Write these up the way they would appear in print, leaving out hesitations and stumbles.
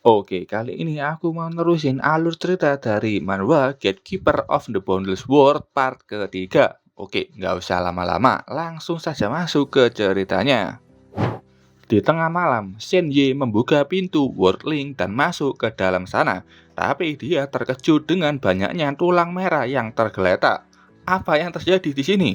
Oke, kali ini aku mau nerusin alur cerita dari manhwa Gatekeeper of the Boundless World part ketiga. Oke, nggak usah lama-lama, langsung saja masuk ke ceritanya. Di tengah malam, Shenye membuka pintu Worldling dan masuk ke dalam sana. Tapi dia terkejut dengan banyaknya tulang merah yang tergeletak. Apa yang terjadi di sini?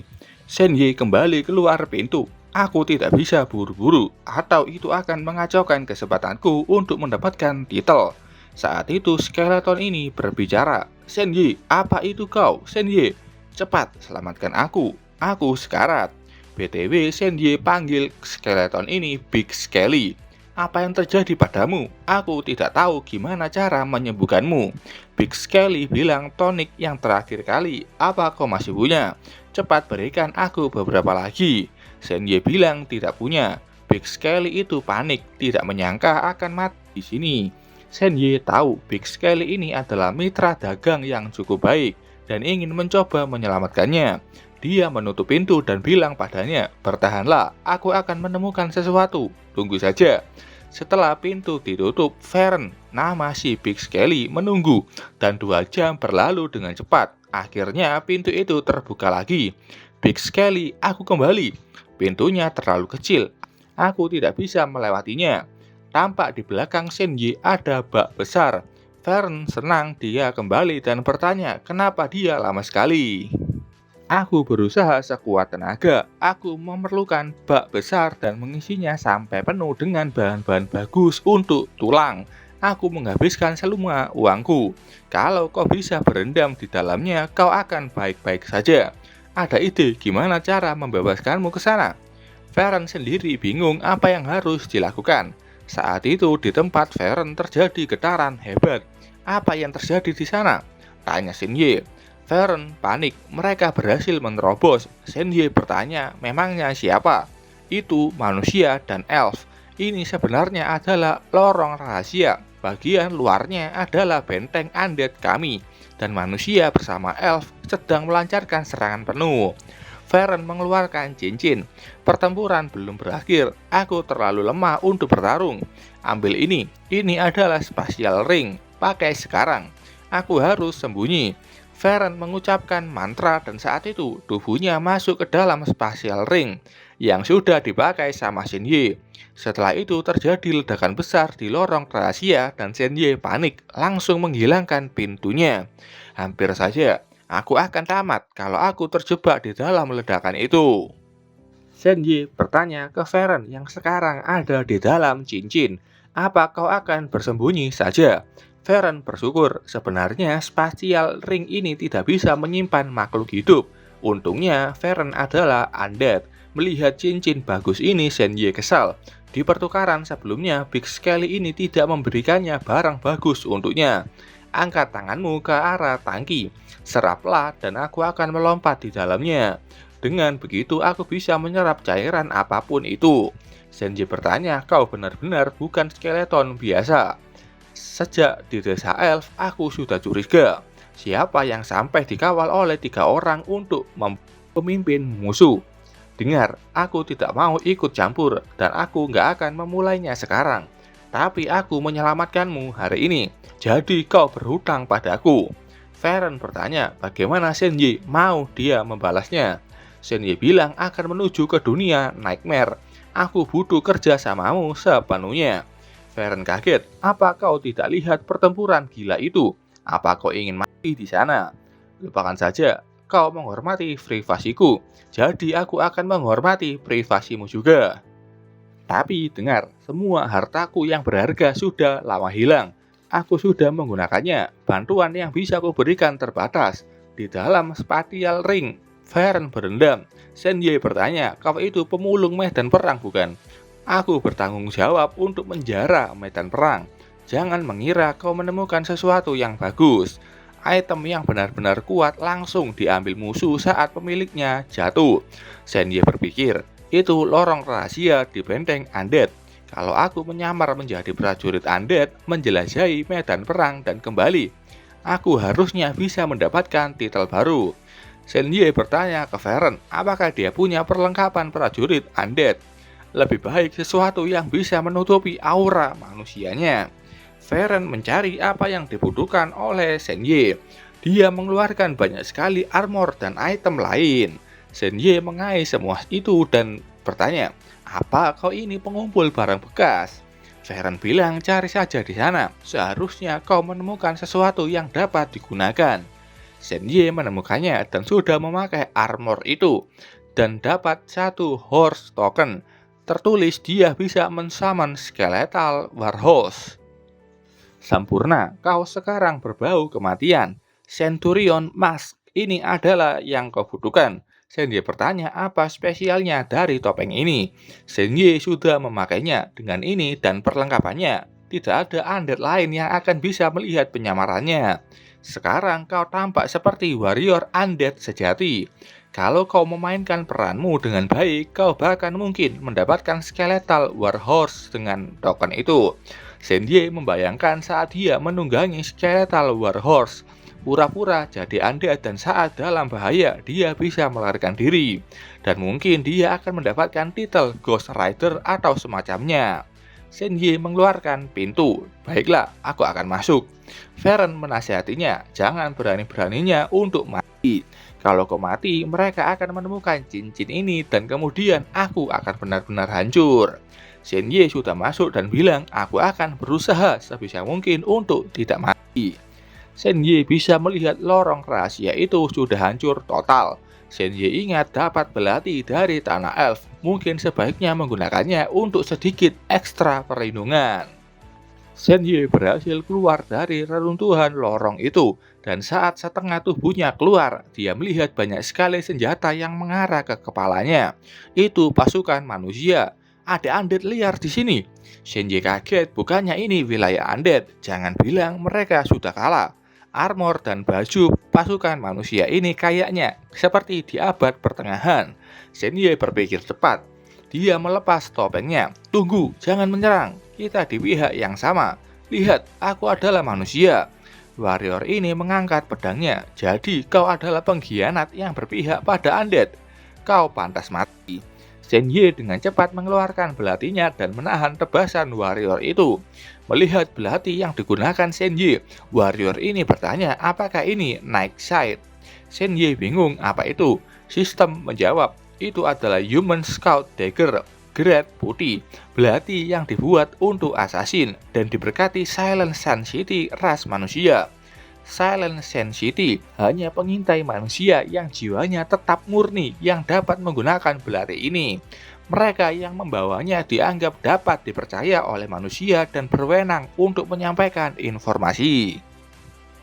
Shenye kembali keluar pintu. Aku tidak bisa buru-buru, atau itu akan mengacaukan kesempatanku untuk mendapatkan titel. Saat itu skeleton ini berbicara. Shenye, apa itu kau? Shenye, cepat selamatkan aku. Aku sekarat. BTW, Shenye panggil skeleton ini Big Skelly. Apa yang terjadi padamu? Aku tidak tahu gimana cara menyembuhkanmu. Big Skelly bilang tonik yang terakhir kali. Apa kau masih punya? Cepat berikan aku beberapa lagi. Shenye bilang tidak punya. Big Skelly itu panik, tidak menyangka akan mati di sini. Shenye tahu Big Skelly ini adalah mitra dagang yang cukup baik dan ingin mencoba menyelamatkannya. Dia menutup pintu dan bilang padanya, "Bertahanlah, aku akan menemukan sesuatu. Tunggu saja." Setelah pintu ditutup, Fern, nama si Big Skelly, menunggu. Dan 2 jam berlalu dengan cepat. Akhirnya pintu itu terbuka lagi. Big Skelly, aku kembali. Pintunya terlalu kecil. Aku tidak bisa melewatinya. Tampak di belakang Shenye ada bak besar. Fern senang dia kembali dan bertanya, kenapa dia lama sekali. Aku berusaha sekuat tenaga. Aku memerlukan bak besar dan mengisinya sampai penuh dengan bahan-bahan bagus untuk tulang. Aku menghabiskan semua uangku. Kalau kau bisa berendam di dalamnya, kau akan baik-baik saja. Ada ide gimana cara membebaskanmu ke sana? Feren sendiri bingung apa yang harus dilakukan. Saat itu di tempat Feren terjadi getaran hebat. Apa yang terjadi di sana? Tanya Shenye. Feren panik, mereka berhasil menerobos. Shenye bertanya, memangnya siapa? Itu manusia dan elf. Ini sebenarnya adalah lorong rahasia. Bagian luarnya adalah benteng undead kami. Dan manusia bersama elf sedang melancarkan serangan penuh. Feren mengeluarkan cincin. Pertempuran belum berakhir. Aku terlalu lemah untuk bertarung. Ambil ini adalah spatial ring. Pakai sekarang. Aku harus sembunyi. Feren mengucapkan mantra dan saat itu tubuhnya masuk ke dalam spatial ring yang sudah dipakai sama Shenye. Setelah itu terjadi ledakan besar di lorong rahasia dan Shenye panik langsung menghilangkan pintunya. Hampir saja aku akan tamat kalau aku terjebak di dalam ledakan itu. Shenye bertanya ke Feren yang sekarang ada di dalam cincin. Apa kau akan bersembunyi saja? Feren bersyukur, sebenarnya spatial ring ini tidak bisa menyimpan makhluk hidup. Untungnya, Feren adalah undead. Melihat cincin bagus ini, Shenye kesal. Di pertukaran sebelumnya, Big Skelly ini tidak memberikannya barang bagus untuknya. Angkat tanganmu ke arah tangki. Seraplah dan aku akan melompat di dalamnya. Dengan begitu, aku bisa menyerap cairan apapun itu. Shenye bertanya, kau benar-benar bukan skeleton biasa. Sejak di desa elf, aku sudah curiga. Siapa yang sampai dikawal oleh 3 orang untuk memimpin musuh? Dengar, aku tidak mau ikut campur dan aku nggak akan memulainya sekarang. Tapi aku menyelamatkanmu hari ini, jadi kau berhutang padaku. Feren bertanya, bagaimana Shenye mau dia membalasnya? Shenye bilang akan menuju ke dunia Nightmare. Aku butuh kerja samamu sepenuhnya. Feren kaget, apa kau tidak lihat pertempuran gila itu? Apa kau ingin mati di sana? Lupakan saja, kau menghormati privasiku, jadi aku akan menghormati privasimu juga. Tapi dengar, semua hartaku yang berharga sudah lama hilang. Aku sudah menggunakannya, bantuan yang bisa aku berikan terbatas. Di dalam spatial ring, Feren berendam. Shenye bertanya, kau itu pemulung medan perang bukan? Aku bertanggung jawab untuk menjara medan perang. Jangan mengira kau menemukan sesuatu yang bagus. Item yang benar-benar kuat langsung diambil musuh saat pemiliknya jatuh. Shenye berpikir, itu lorong rahasia di benteng undead. Kalau aku menyamar menjadi prajurit undead, menjelajahi medan perang dan kembali, aku harusnya bisa mendapatkan titel baru. Shenye bertanya ke Feren, apakah dia punya perlengkapan prajurit undead? Lebih baik sesuatu yang bisa menutupi aura manusianya. Varen mencari apa yang dibutuhkan oleh Senye. Dia mengeluarkan banyak sekali armor dan item lain. Senye mengais semua itu dan bertanya, apa kau ini pengumpul barang bekas? Varen bilang, cari saja di sana. Seharusnya kau menemukan sesuatu yang dapat digunakan. Senye menemukannya dan sudah memakai armor itu. Dan dapat satu horse token. Tertulis dia bisa mensummon skeletal warhorse. Sampurna, kau sekarang berbau kematian. Centurion Mask, ini adalah yang kau butuhkan. Senye bertanya apa spesialnya dari topeng ini. Senye sudah memakainya dengan ini dan perlengkapannya. Tidak ada undead lain yang akan bisa melihat penyamarannya. Sekarang kau tampak seperti warrior undead sejati. Kalau kau memainkan peranmu dengan baik, kau bahkan mungkin mendapatkan skeletal warhorse dengan token itu. Senye membayangkan saat dia menunggangi skeletal warhorse, pura-pura jadi undead dan saat dalam bahaya dia bisa melarikan diri. Dan mungkin dia akan mendapatkan titel Ghost Rider atau semacamnya. Senye mengeluarkan pintu. Baiklah, aku akan masuk. Varen menasihatinya, jangan berani-beraninya untuk mati. Kalau kau mati, mereka akan menemukan cincin ini dan kemudian aku akan benar-benar hancur. Senye sudah masuk dan bilang, aku akan berusaha sebisa mungkin untuk tidak mati. Senye bisa melihat lorong rahasia itu sudah hancur total. Senye ingat dapat belati dari tanah elf, mungkin sebaiknya menggunakannya untuk sedikit ekstra perlindungan. Senye berhasil keluar dari reruntuhan lorong itu, dan saat setengah tubuhnya keluar, dia melihat banyak sekali senjata yang mengarah ke kepalanya. Itu pasukan manusia. Ada undead liar di sini. Senye kaget, bukannya ini wilayah undead. Jangan bilang mereka sudah kalah. Armor dan baju pasukan manusia ini kayaknya seperti di abad pertengahan. Senye berpikir cepat. Dia melepas topengnya. Tunggu, jangan menyerang. Kita di pihak yang sama. Lihat, aku adalah manusia. Warrior ini mengangkat pedangnya. Jadi kau adalah pengkhianat yang berpihak pada undead. Kau pantas mati. Senye dengan cepat mengeluarkan belatinya dan menahan tebasan warrior itu. Melihat belati yang digunakan Senye, warrior ini bertanya apakah ini Night Sight. Senye bingung apa itu. Sistem menjawab, itu adalah Human Scout Dagger, grade putih, belati yang dibuat untuk assassin dan diberkati Silent Sun City ras manusia. Silent Sun City hanya pengintai manusia yang jiwanya tetap murni yang dapat menggunakan belati ini. Mereka yang membawanya dianggap dapat dipercaya oleh manusia dan berwenang untuk menyampaikan informasi.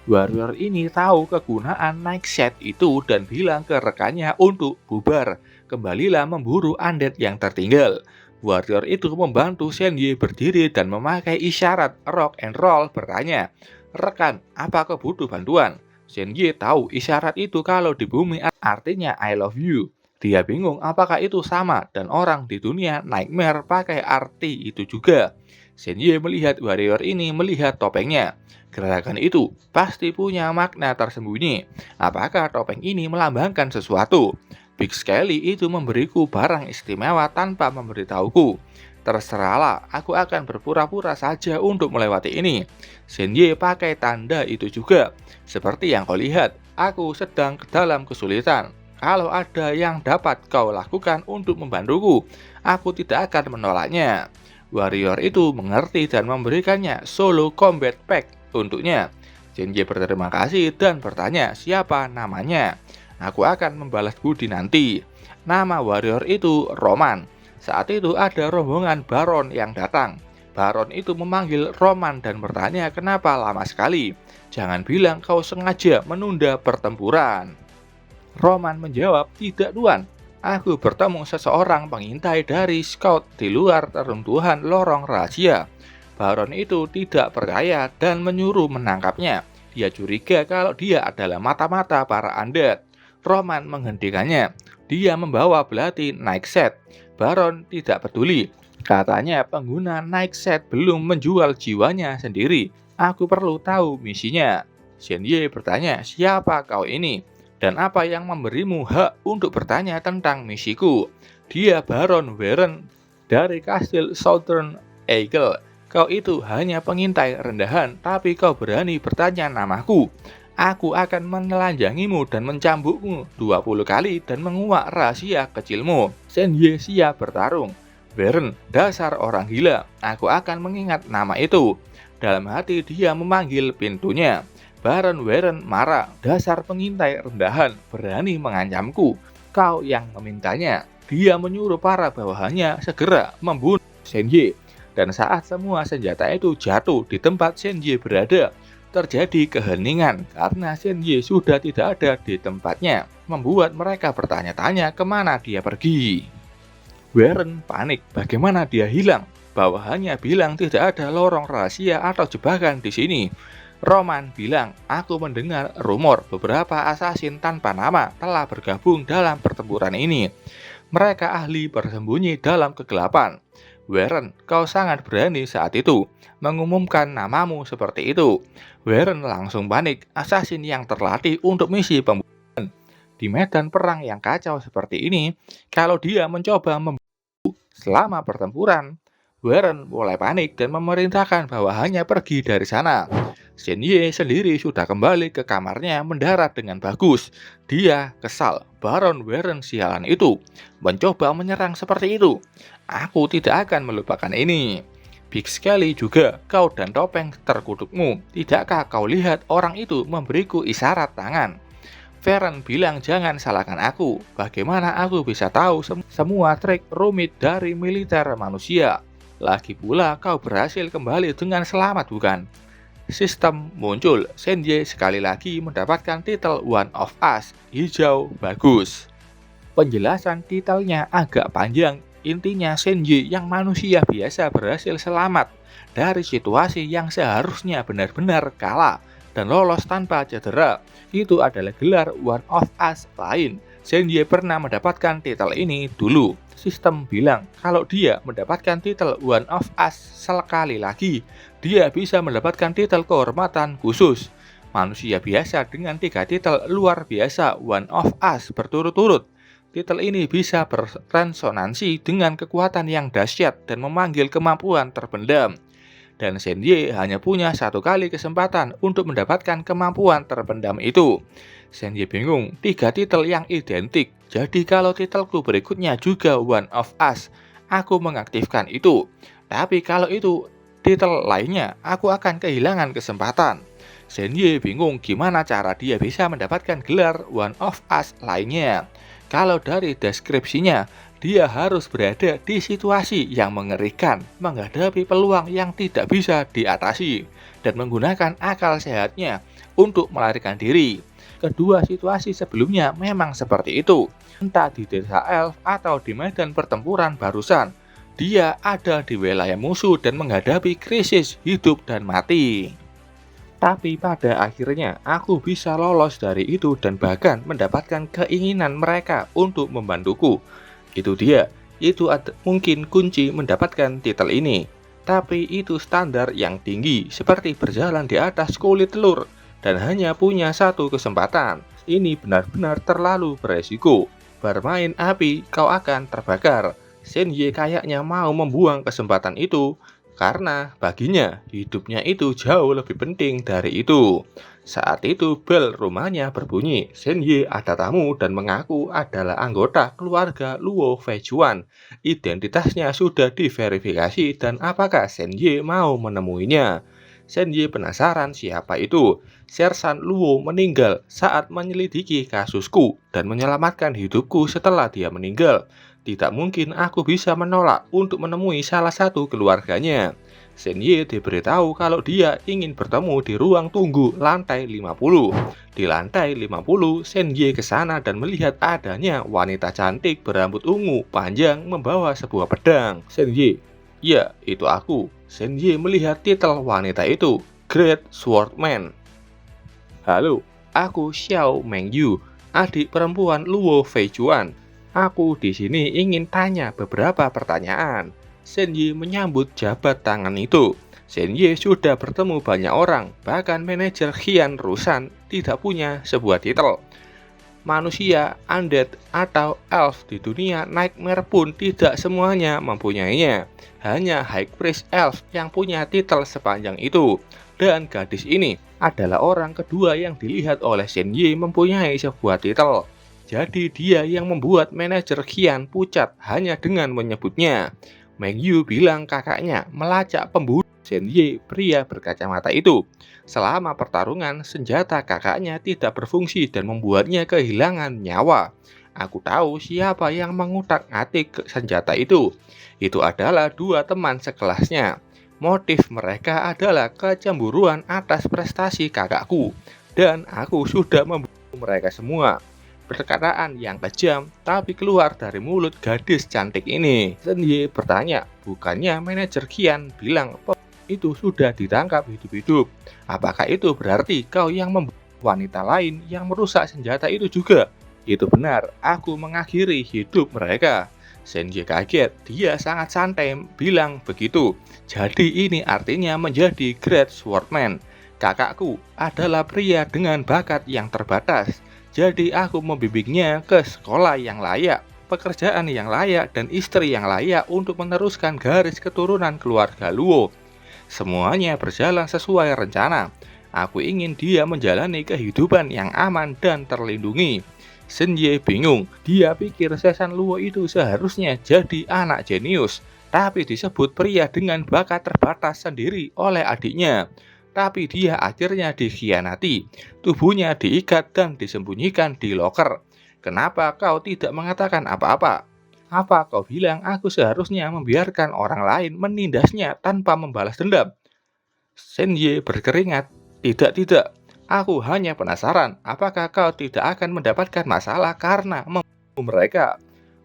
Warrior ini tahu kegunaan Night Sight itu dan bilang ke rekannya untuk bubar. Kembalilah memburu undead yang tertinggal. Warrior itu membantu Senye berdiri dan memakai isyarat rock and roll bertanya, rekan, apa kau butuh bantuan? Senye tahu isyarat itu kalau di bumi artinya I love you. Dia bingung apakah itu sama dan orang di dunia Nightmare pakai arti itu juga. Senye melihat warrior ini melihat topengnya. Gerakan itu pasti punya makna tersembunyi. Apakah topeng ini melambangkan sesuatu? Big Skelly itu memberiku barang istimewa tanpa memberitahuku. Terserahlah, aku akan berpura-pura saja untuk melewati ini. Senye pakai tanda itu juga. Seperti yang kau lihat, aku sedang dalam kesulitan. Kalau ada yang dapat kau lakukan untuk membantuku, aku tidak akan menolaknya. Warrior itu mengerti dan memberikannya solo combat pack untuknya. Senye berterima kasih dan bertanya siapa namanya. Aku akan membalas budi nanti. Nama warrior itu Roman. Saat itu ada rombongan Baron yang datang. Baron itu memanggil Roman dan bertanya kenapa lama sekali. Jangan bilang kau sengaja menunda pertempuran. Roman menjawab, tidak tuan. Aku bertemu seseorang pengintai dari scout di luar reruntuhan lorong rahasia. Baron itu tidak percaya dan menyuruh menangkapnya. Dia curiga kalau dia adalah mata-mata para undead. Roman menghentikannya. Dia membawa belati Night Sight. Baron tidak peduli. Katanya pengguna Night Sight belum menjual jiwanya sendiri. Aku perlu tahu misinya. Senye bertanya, siapa kau ini? Dan apa yang memberimu hak untuk bertanya tentang misiku? Dia Baron Warren dari Kastil Southern Eagle. Kau itu hanya pengintai rendahan, tapi kau berani bertanya namaku. Aku akan menelanjangimu dan mencambukmu 20 kali dan menguak rahasia kecilmu. Senye siap bertarung. Beren, dasar orang gila, aku akan mengingat nama itu. Dalam hati dia memanggil pintunya. Baron Warren marah, dasar pengintai rendahan, berani mengancamku. Kau yang memintanya. Dia menyuruh para bawahannya segera membunuh Senye. Dan saat semua senjata itu jatuh di tempat Senye berada, terjadi keheningan karena Senye sudah tidak ada di tempatnya, membuat mereka bertanya-tanya kemana dia pergi. Warren panik, bagaimana dia hilang? Bawahannya bilang tidak ada lorong rahasia atau jebakan di sini. Roman bilang, aku mendengar rumor beberapa asasin tanpa nama telah bergabung dalam pertempuran ini. Mereka ahli bersembunyi dalam kegelapan. Warren, kau sangat berani saat itu mengumumkan namamu seperti itu. Warren langsung panik, asasin yang terlatih untuk misi pembunuhan. Di medan perang yang kacau seperti ini, kalau dia mencoba membunuh selama pertempuran, Warren mulai panik dan memerintahkan bawahannya pergi dari sana. Senye sendiri sudah kembali ke kamarnya mendarat dengan bagus. Dia kesal, Baron Warren sialan itu mencoba menyerang seperti itu. Aku tidak akan melupakan ini. Big sekali juga kau dan topeng terkutukmu. Tidakkah kau lihat orang itu memberiku isyarat tangan? Warren bilang jangan salahkan aku. Bagaimana aku bisa tahu semua trik rumit dari militer manusia? Lagi pula kau berhasil kembali dengan selamat bukan? Sistem muncul. Senye sekali lagi mendapatkan titel One of Us. Hijau bagus. Penjelasan titelnya agak panjang. Intinya Senye yang manusia biasa berhasil selamat dari situasi yang seharusnya benar-benar kalah dan lolos tanpa cedera. Itu adalah gelar One of Us lain. Senye pernah mendapatkan titel ini dulu. Sistem bilang kalau dia mendapatkan titel One of Us sekali lagi, dia bisa mendapatkan titel kehormatan khusus. Manusia biasa dengan 3 titel luar biasa One of Us berturut-turut. Titel ini bisa berresonansi dengan kekuatan yang dahsyat dan memanggil kemampuan terpendam. Dan Senye hanya punya 1 kali kesempatan untuk mendapatkan kemampuan terpendam itu. Senye bingung, 3 titel yang identik. Jadi kalau titelku berikutnya juga One of Us, aku mengaktifkan itu. Tapi kalau itu titel lainnya, aku akan kehilangan kesempatan. Senye bingung gimana cara dia bisa mendapatkan gelar One of Us lainnya. Kalau dari deskripsinya, dia harus berada di situasi yang mengerikan, menghadapi peluang yang tidak bisa diatasi, dan menggunakan akal sehatnya untuk melarikan diri. Kedua situasi sebelumnya memang seperti itu, entah di desa elf atau di medan pertempuran barusan. Dia ada di wilayah musuh dan menghadapi krisis hidup dan mati. Tapi pada akhirnya aku bisa lolos dari itu dan bahkan mendapatkan keinginan mereka untuk membantuku. Itu dia, itu mungkin kunci mendapatkan titel ini. Tapi itu standar yang tinggi, seperti berjalan di atas kulit telur dan hanya punya 1 kesempatan. Ini benar-benar terlalu beresiko. Bermain api, kau akan terbakar. Senye kayaknya mau membuang kesempatan itu. Karena baginya hidupnya itu jauh lebih penting dari itu. Saat itu bel rumahnya berbunyi. Senye ada tamu dan mengaku adalah anggota keluarga Luo Feijuan. Identitasnya sudah diverifikasi dan apakah Senye mau menemuinya? Senye penasaran siapa itu. Sersan Luo meninggal saat menyelidiki kasusku dan menyelamatkan hidupku setelah dia meninggal. Tidak mungkin aku bisa menolak untuk menemui salah satu keluarganya. Senye diberitahu kalau dia ingin bertemu di ruang tunggu lantai 50. Di lantai 50, Senye ke sana dan melihat adanya wanita cantik berambut ungu panjang membawa sebuah pedang. Senye, ya itu aku. Senye melihat titel wanita itu, Great Swordman. Halo, aku Xiao Mengyu, adik perempuan Luo Feijuan. Aku di sini ingin tanya beberapa pertanyaan. Senye menyambut jabat tangan itu. Senye sudah bertemu banyak orang, bahkan manajer Qian Rushan tidak punya sebuah titel. Manusia, undead, atau elf di dunia Nightmare pun tidak semuanya mempunyainya. Hanya High Priest Elf yang punya titel sepanjang itu. Dan gadis ini adalah orang kedua yang dilihat oleh Shen Yi mempunyai sebuah titel. Jadi dia yang membuat manajer Qian pucat hanya dengan menyebutnya. Meng Yu bilang kakaknya melacak pembunuh Shen Yi, pria berkacamata itu. Selama pertarungan, senjata kakaknya tidak berfungsi dan membuatnya kehilangan nyawa. Aku tahu siapa yang mengutak-atik senjata itu. Itu adalah dua teman sekelasnya. Motif mereka adalah kecemburuan atas prestasi kakakku. Dan aku sudah membunuh mereka semua. Perkataan yang kejam tapi keluar dari mulut gadis cantik ini. Shen Yi bertanya, bukannya manajer Qian bilang itu sudah ditangkap hidup-hidup. Apakah itu berarti kau yang membunuh wanita lain yang merusak senjata itu juga? Itu benar, aku mengakhiri hidup mereka. Shen Yi kaget, dia sangat santai bilang begitu. Jadi ini artinya menjadi Great Swordman. Kakakku adalah pria dengan bakat yang terbatas. Jadi aku membimbingnya ke sekolah yang layak, pekerjaan yang layak, dan istri yang layak untuk meneruskan garis keturunan keluarga Luo. Semuanya berjalan sesuai rencana. Aku ingin dia menjalani kehidupan yang aman dan terlindungi. Shen Yi bingung, dia pikir Sesan Luo itu seharusnya jadi anak jenius, tapi disebut pria dengan bakat terbatas sendiri oleh adiknya. Tapi dia akhirnya dikhianati, tubuhnya diikat dan disembunyikan di loker. Kenapa kau tidak mengatakan apa-apa? Apa kau bilang aku seharusnya membiarkan orang lain menindasnya tanpa membalas dendam? Shen Yi berkeringat. Tidak, tidak. Aku hanya penasaran, apakah kau tidak akan mendapatkan masalah karena membunuh mereka?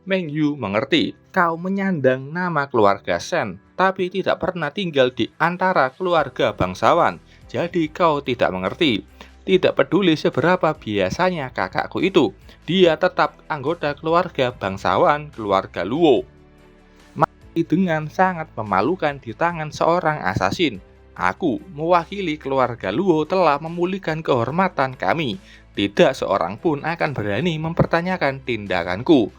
Meng Yu mengerti, kau menyandang nama keluarga Shen, tapi tidak pernah tinggal di antara keluarga bangsawan. Jadi kau tidak mengerti. Tidak peduli seberapa biasanya kakakku itu, dia tetap anggota keluarga bangsawan, keluarga Luo. Mati dengan sangat memalukan di tangan seorang asasin. Aku, mewakili keluarga Luo, telah memulihkan kehormatan kami. Tidak seorang pun akan berani mempertanyakan tindakanku.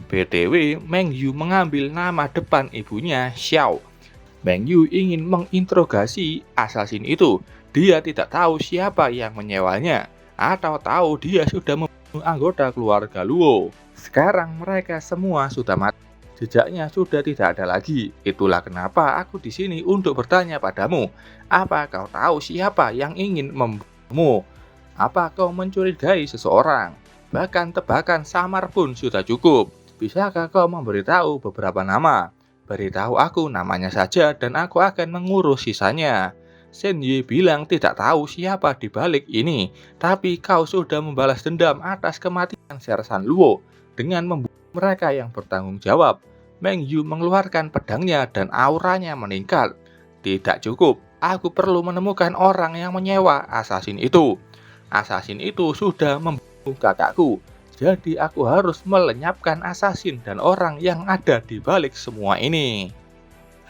BTW, Meng Yu mengambil nama depan ibunya, Xiao. Meng Yu ingin menginterogasi asasin itu. Dia tidak tahu siapa yang menyewanya, atau tahu dia sudah membunuh anggota keluarga Luo. Sekarang mereka semua sudah mati. Jejaknya sudah tidak ada lagi. Itulah kenapa aku di sini untuk bertanya padamu. Apa kau tahu siapa yang ingin membunuhmu? Apa kau mencurigai seseorang? Bahkan tebakan samar pun sudah cukup. Bisakah kau memberitahu beberapa nama? Beritahu aku namanya saja dan aku akan mengurus sisanya. Shen Yi bilang tidak tahu siapa di balik ini, tapi kau sudah membalas dendam atas kematian Sersan Luo dengan membunuh mereka yang bertanggung jawab. Meng Yu mengeluarkan pedangnya dan auranya meningkat. Tidak cukup, aku perlu menemukan orang yang menyewa asasin itu. Asasin itu sudah membunuh kakakku. Jadi aku harus melenyapkan asasin dan orang yang ada di balik semua ini.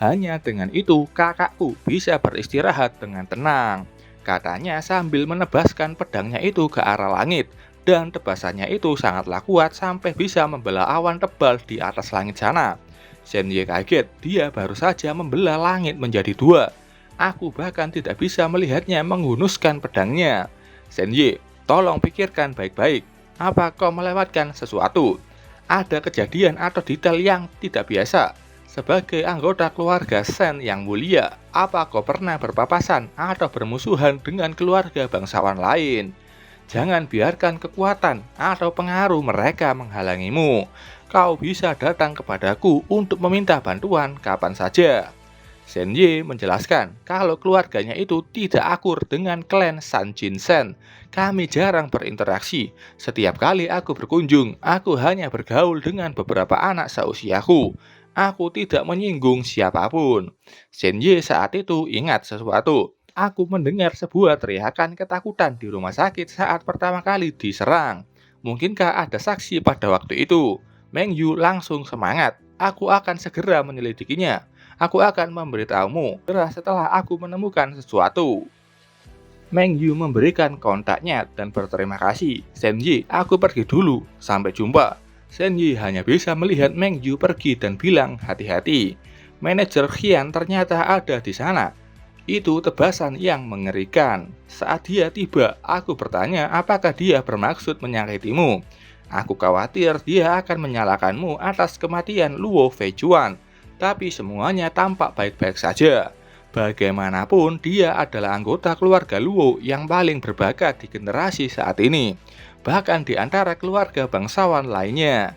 Hanya dengan itu kakakku bisa beristirahat dengan tenang. Katanya sambil menebaskan pedangnya itu ke arah langit. Dan tebasannya itu sangatlah kuat sampai bisa membelah awan tebal di atas langit sana. Shen Yi kaget, dia baru saja membelah langit menjadi dua. Aku bahkan tidak bisa melihatnya menghunuskan pedangnya. Shen Yi, tolong pikirkan baik-baik. Apa kau melewatkan sesuatu? Ada kejadian atau detail yang tidak biasa? Sebagai anggota keluarga Shen yang mulia, apa kau pernah berpapasan atau bermusuhan dengan keluarga bangsawan lain? Jangan biarkan kekuatan atau pengaruh mereka menghalangimu. Kau bisa datang kepadaku untuk meminta bantuan kapan saja. Shen Yi menjelaskan kalau keluarganya itu tidak akur dengan klan San Jin Shen. Kami jarang berinteraksi. Setiap kali aku berkunjung, aku hanya bergaul dengan beberapa anak seusiaku. Aku tidak menyinggung siapapun. Shen Yi saat itu ingat sesuatu. Aku mendengar sebuah teriakan ketakutan di rumah sakit saat pertama kali diserang. Mungkinkah ada saksi pada waktu itu? Meng Yu langsung semangat. Aku akan segera menyelidikinya. Aku akan memberitahumu setelah aku menemukan sesuatu. Meng Yu memberikan kontaknya dan berterima kasih. Senji, aku pergi dulu. Sampai jumpa. Senji hanya bisa melihat Meng Yu pergi dan bilang hati-hati. Manajer Qian ternyata ada di sana. Itu tebasan yang mengerikan. Saat dia tiba, aku bertanya apakah dia bermaksud menyakitimu. Aku khawatir dia akan menyalahkanmu atas kematian Luo Feijuan. Tapi semuanya tampak baik-baik saja. Bagaimanapun, dia adalah anggota keluarga Luo yang paling berbakat di generasi saat ini. Bahkan di antara keluarga bangsawan lainnya.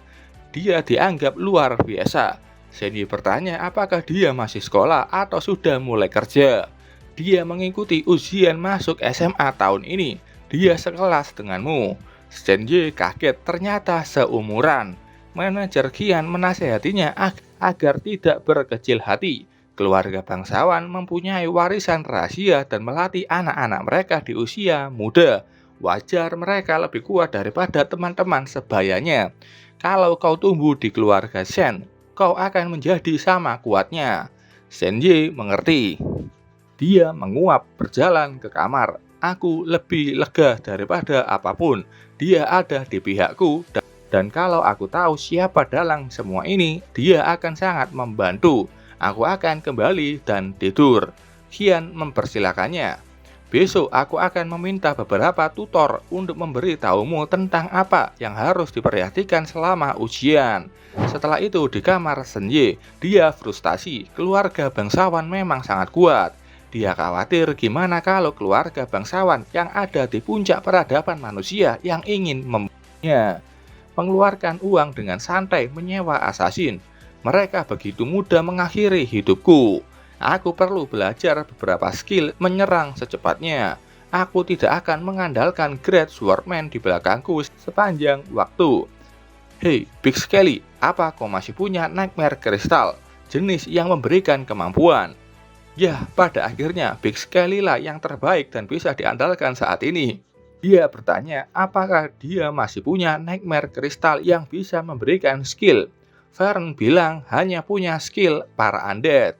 Dia dianggap luar biasa. Senji bertanya apakah dia masih sekolah atau sudah mulai kerja. Dia mengikuti ujian masuk SMA tahun ini. Dia sekelas denganmu. Senji kaget, ternyata seumuran. Manajer Qian menasihatinya agar tidak berkecil hati. Keluarga bangsawan mempunyai warisan rahasia dan melatih anak-anak mereka di usia muda. Wajar mereka lebih kuat daripada teman-teman sebayanya. Kalau kau tumbuh di keluarga Shen, kau akan menjadi sama kuatnya. Senji mengerti. Dia menguap berjalan ke kamar. Aku lebih lega daripada apapun. Dia ada di pihakku dan kalau aku tahu siapa dalang semua ini, dia akan sangat membantu. Aku akan kembali dan tidur. Qian mempersilakannya. Besok aku akan meminta beberapa tutor untuk memberitahumu tentang apa yang harus diperhatikan selama ujian. Setelah itu di kamar Senji, dia frustasi. Keluarga bangsawan memang sangat kuat. Dia khawatir gimana kalau keluarga bangsawan yang ada di puncak peradaban manusia yang ingin membunuhnya. Mengeluarkan uang dengan santai menyewa asasin. Mereka begitu mudah mengakhiri hidupku. Aku perlu belajar beberapa skill menyerang secepatnya. Aku tidak akan mengandalkan Great Swordman di belakangku sepanjang waktu. Hei, Big Skelly, apa kau masih punya Nightmare Crystal? Jenis yang memberikan kemampuan. Ya, pada akhirnya Big Skelly lah yang terbaik dan bisa diandalkan saat ini. Dia bertanya apakah dia masih punya Nightmare Crystal yang bisa memberikan skill. Fern bilang hanya punya skill para undead.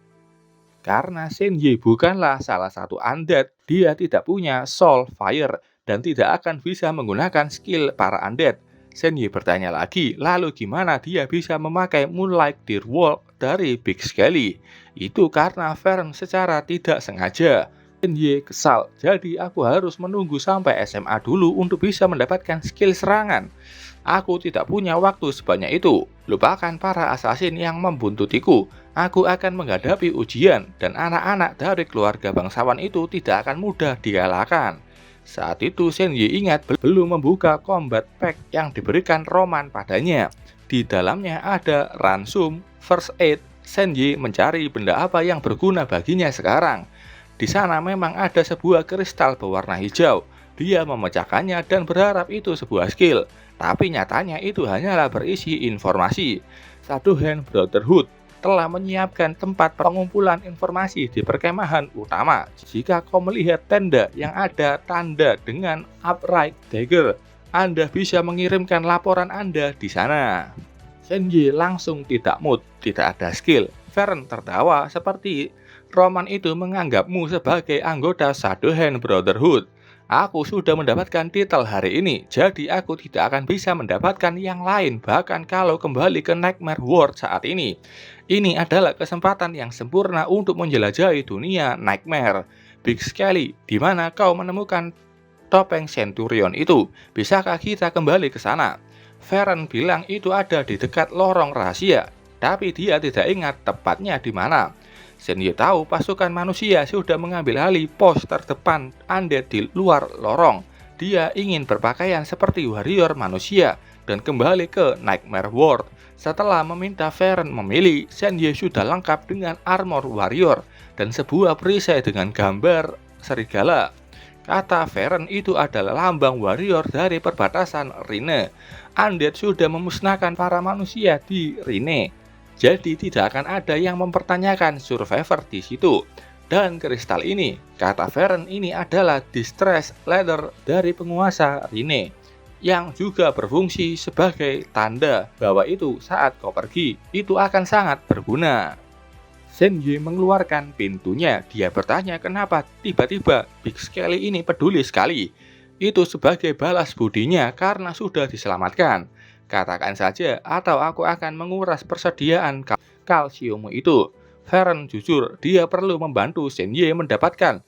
Karena Senji bukanlah salah satu undead, dia tidak punya soul fire dan tidak akan bisa menggunakan skill para undead. Senji bertanya lagi, lalu gimana dia bisa memakai Moonlight Direwolf dari Big Skelly? Itu karena Fern secara tidak sengaja. Senji kesal, jadi aku harus menunggu sampai SMA dulu untuk bisa mendapatkan skill serangan. Aku tidak punya waktu sebanyak itu. Lupakan para asasin yang membuntutiku. Aku akan menghadapi ujian dan anak-anak dari keluarga bangsawan itu tidak akan mudah dikalahkan. Saat itu Senji ingat belum membuka combat pack yang diberikan Roman padanya. Di dalamnya ada ransum, first aid. Senji mencari benda apa yang berguna baginya sekarang. Di sana memang ada sebuah kristal berwarna hijau. Dia memecahkannya dan berharap itu sebuah skill. Tapi nyatanya itu hanyalah berisi informasi. Shadowhand Brotherhood telah menyiapkan tempat pengumpulan informasi di perkemahan utama. Jika kau melihat tenda yang ada tanda dengan upright dagger, Anda bisa mengirimkan laporan Anda di sana. Senji langsung tidak mood, tidak ada skill. Fern tertawa seperti Roman itu menganggapmu sebagai anggota Shadowhand Brotherhood. Aku sudah mendapatkan titel hari ini, jadi aku tidak akan bisa mendapatkan yang lain bahkan kalau kembali ke Nightmare World saat ini. Ini adalah kesempatan yang sempurna untuk menjelajahi dunia Nightmare. Big Skelly, di mana kau menemukan topeng Centurion itu? Bisakah kita kembali ke sana? Fern bilang itu ada di dekat lorong rahasia, tapi dia tidak ingat tepatnya di mana. Senji tahu pasukan manusia sudah mengambil alih pos terdepan undead di luar lorong. Dia ingin berpakaian seperti warrior manusia dan kembali ke Nightmare World. Setelah meminta Fern memilih, Senji sudah lengkap dengan armor warrior dan sebuah perisai dengan gambar serigala. Kata Fern itu adalah lambang warrior dari perbatasan Rine. Undead sudah memusnahkan para manusia di Rine. Jadi tidak akan ada yang mempertanyakan survivor di situ. Dan kristal ini, kata Fern, ini adalah distress ladder dari penguasa Rine, yang juga berfungsi sebagai tanda bahwa itu saat kau pergi, itu akan sangat berguna. Senji mengeluarkan pintunya. Dia bertanya kenapa tiba-tiba Big Skelly ini peduli sekali. Itu sebagai balas budinya karena sudah diselamatkan. Katakan saja atau aku akan menguras persediaan kalsiummu itu. Feren jujur, dia perlu membantu Senji mendapatkan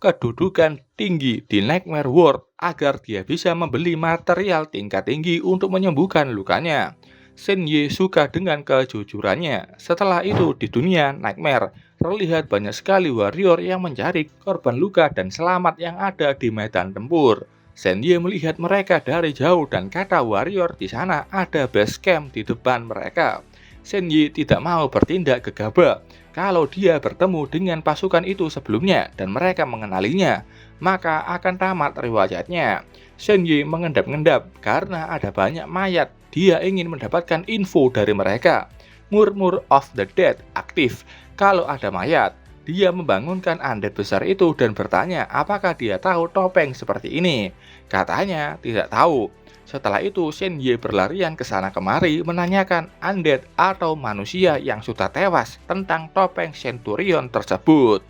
kedudukan tinggi di Nightmare World agar dia bisa membeli material tingkat tinggi untuk menyembuhkan lukanya. Senji suka dengan kejujurannya. Setelah itu di dunia Nightmare, terlihat banyak sekali warrior yang mencari korban luka dan selamat yang ada di medan tempur. Senji melihat mereka dari jauh dan kata warrior di sana ada base camp di depan mereka. Senji tidak mau bertindak gegabah. Kalau dia bertemu dengan pasukan itu sebelumnya dan mereka mengenalinya, maka akan tamat riwayatnya. Senji mengendap-endap karena ada banyak mayat. Dia ingin mendapatkan info dari mereka. Murmur of the Dead aktif. Kalau ada mayat, dia membangunkan undead besar itu dan bertanya apakah dia tahu topeng seperti ini. Katanya tidak tahu. Setelah itu Senji berlarian ke sana kemari menanyakan undead atau manusia yang sudah tewas tentang topeng Centurion tersebut.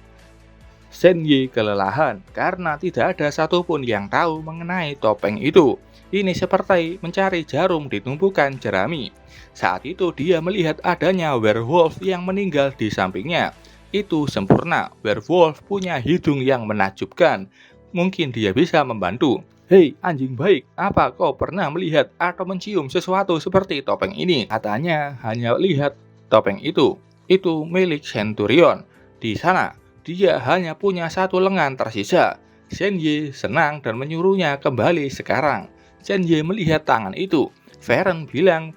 Senji kelelahan karena tidak ada satupun yang tahu mengenai topeng itu. Ini seperti mencari jarum di tumpukan jerami. Saat itu dia melihat adanya werewolf yang meninggal di sampingnya. Itu sempurna, werewolf punya hidung yang menakjubkan. Mungkin dia bisa membantu. Hei anjing baik, apa kau pernah melihat atau mencium sesuatu seperti topeng ini? Katanya hanya lihat topeng itu milik Centurion. Di sana, dia hanya punya satu lengan tersisa. Senji senang dan menyuruhnya kembali sekarang. Senji melihat tangan itu. Feren bilang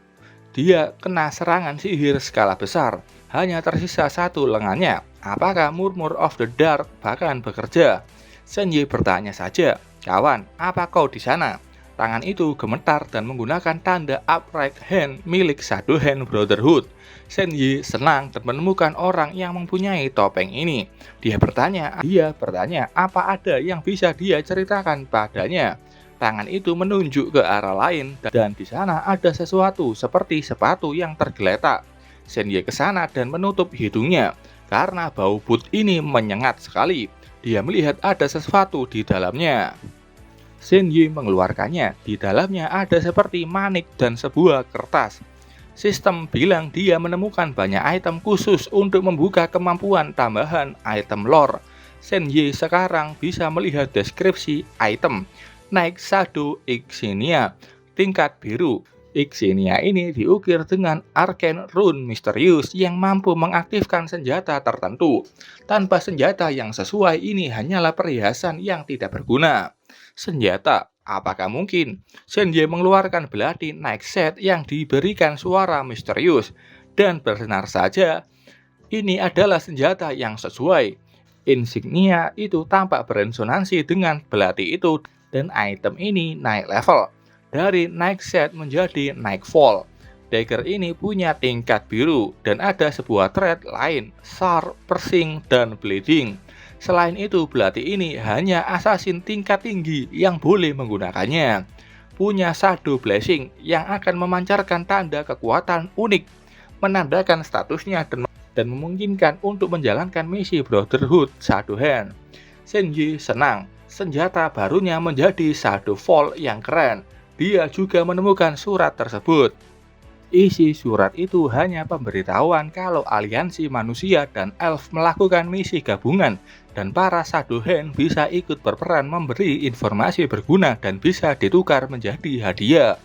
dia kena serangan sihir skala besar. Hanya tersisa satu lengannya. Apakah Murmur of the Dark bahkan bekerja? Senji bertanya saja. Kawan, apa kau di sana? Tangan itu gemetar dan menggunakan tanda upright hand milik Shadowhand Brotherhood. Senji senang dan menemukan orang yang mempunyai topeng ini. Dia bertanya apa ada yang bisa dia ceritakan padanya. Tangan itu menunjuk ke arah lain dan di sana ada sesuatu seperti sepatu yang tergeletak. Senji ke sana dan menutup hidungnya karena bau but ini menyengat sekali. Dia melihat ada sesuatu di dalamnya. Senji mengeluarkannya. Di dalamnya ada seperti manik dan sebuah kertas. Sistem bilang dia menemukan banyak item khusus untuk membuka kemampuan tambahan item lore. Senji sekarang bisa melihat deskripsi item. Naik Shadow Insignia tingkat biru. Insignia ini diukir dengan arcane rune misterius yang mampu mengaktifkan senjata tertentu. Tanpa senjata yang sesuai ini hanyalah perhiasan yang tidak berguna. Senjata, apakah mungkin? Senji mengeluarkan belati Night Set yang diberikan suara misterius. Dan benar saja, ini adalah senjata yang sesuai. Insignia itu tampak beresonansi dengan belati itu dan item ini naik level. Dari Night Set menjadi Nightfall. Dagger ini punya tingkat biru dan ada sebuah thread lain, sharp, piercing, dan bleeding. Selain itu, belati ini hanya assassin tingkat tinggi yang boleh menggunakannya. Punya Shadow Blessing yang akan memancarkan tanda kekuatan unik, menandakan statusnya dan memungkinkan untuk menjalankan misi Brotherhood Shadowhand. Senji senang, senjata barunya menjadi Shadowfall yang keren. Dia juga menemukan surat tersebut. Isi surat itu hanya pemberitahuan kalau aliansi manusia dan elf melakukan misi gabungan dan para Shadowhand bisa ikut berperan memberi informasi berguna dan bisa ditukar menjadi hadiah.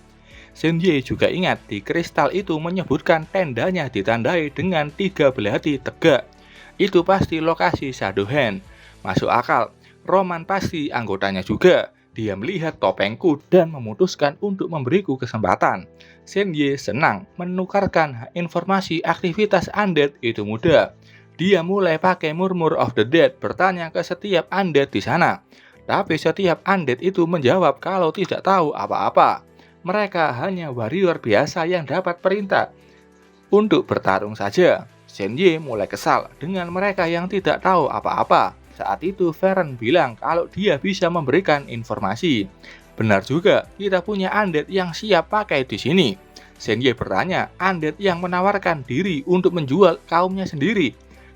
Senji juga ingat di kristal itu menyebutkan tendanya ditandai dengan 3 belati tegak. Itu pasti lokasi Shadowhand. Masuk akal, Roman pasti anggotanya juga. Dia melihat topengku dan memutuskan untuk memberiku kesempatan. Senji senang menukarkan informasi aktivitas undead itu mudah. Dia mulai pakai Murmur of the Dead bertanya ke setiap undead di sana. Tapi setiap undead itu menjawab kalau tidak tahu apa-apa. Mereka hanya warrior biasa yang dapat perintah untuk bertarung saja. Senji mulai kesal dengan mereka yang tidak tahu apa-apa. Saat itu Feren bilang kalau dia bisa memberikan informasi. Benar juga, kita punya undead yang siap pakai di sini. Senji bertanya, undead yang menawarkan diri untuk menjual kaumnya sendiri.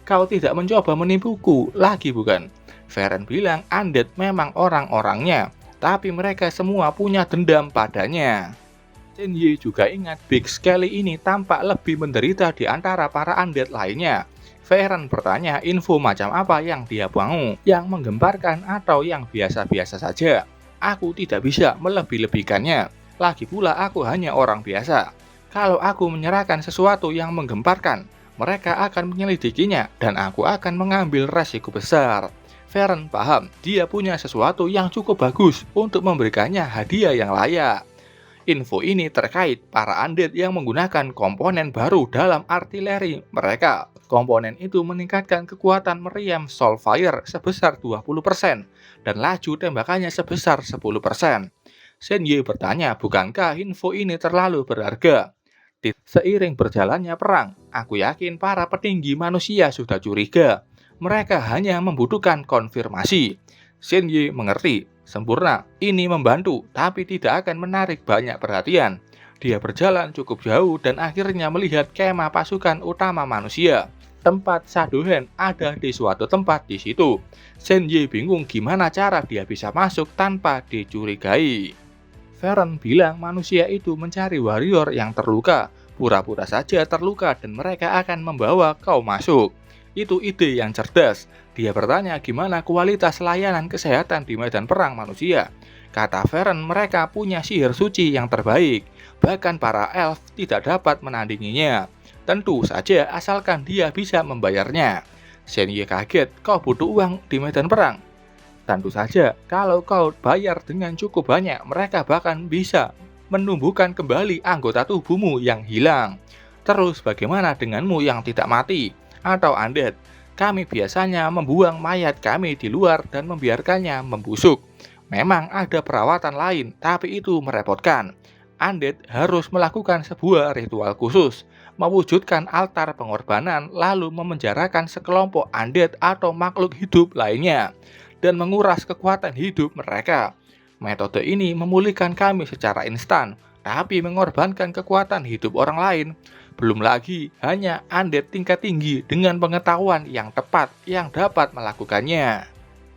Kau tidak mencoba menipuku lagi bukan? Feren bilang undead memang orang-orangnya, tapi mereka semua punya dendam padanya. Shenyi juga ingat Big Skelly ini tampak lebih menderita di antara para undead lainnya. Feren bertanya info macam apa yang dia mau, yang menggemparkan atau yang biasa-biasa saja. Aku tidak bisa melebih-lebihkannya. Lagi pula aku hanya orang biasa. Kalau aku menyerahkan sesuatu yang menggemparkan, mereka akan menyelidikinya dan aku akan mengambil resiko besar. Feren paham dia punya sesuatu yang cukup bagus untuk memberikannya hadiah yang layak. Info ini terkait para undead yang menggunakan komponen baru dalam artileri mereka. Komponen itu meningkatkan kekuatan meriam Soulfire sebesar 20% dan laju tembakannya sebesar 10%. Shenyi bertanya, bukankah info ini terlalu berharga? Seiring berjalannya perang, aku yakin para petinggi manusia sudah curiga. Mereka hanya membutuhkan konfirmasi. Shenyi mengerti. Sempurna, ini membantu, tapi tidak akan menarik banyak perhatian. Dia berjalan cukup jauh dan akhirnya melihat kemah pasukan utama manusia. Tempat Sadohen ada di suatu tempat di situ. Shenyi bingung gimana cara dia bisa masuk tanpa dicurigai. Feren bilang manusia itu mencari warrior yang terluka. Pura-pura saja terluka dan mereka akan membawa kau masuk. Itu ide yang cerdas. Dia bertanya gimana kualitas layanan kesehatan di medan perang manusia. Kata Feren mereka punya sihir suci yang terbaik. Bahkan para elf tidak dapat menandinginya. Tentu saja asalkan dia bisa membayarnya. Shenyi kaget, kau butuh uang di medan perang? Tentu saja, kalau kau bayar dengan cukup banyak, mereka bahkan bisa menumbuhkan kembali anggota tubuhmu yang hilang. Terus bagaimana denganmu yang tidak mati? Atau undead? Kami biasanya membuang mayat kami di luar dan membiarkannya membusuk. Memang ada perawatan lain, tapi itu merepotkan. Undead harus melakukan sebuah ritual khusus, mewujudkan altar pengorbanan, lalu memenjarakan sekelompok undead atau makhluk hidup lainnya, dan menguras kekuatan hidup mereka. Metode ini memulihkan kami secara instan, tapi mengorbankan kekuatan hidup orang lain. Belum lagi, hanya undead tingkat tinggi dengan pengetahuan yang tepat yang dapat melakukannya.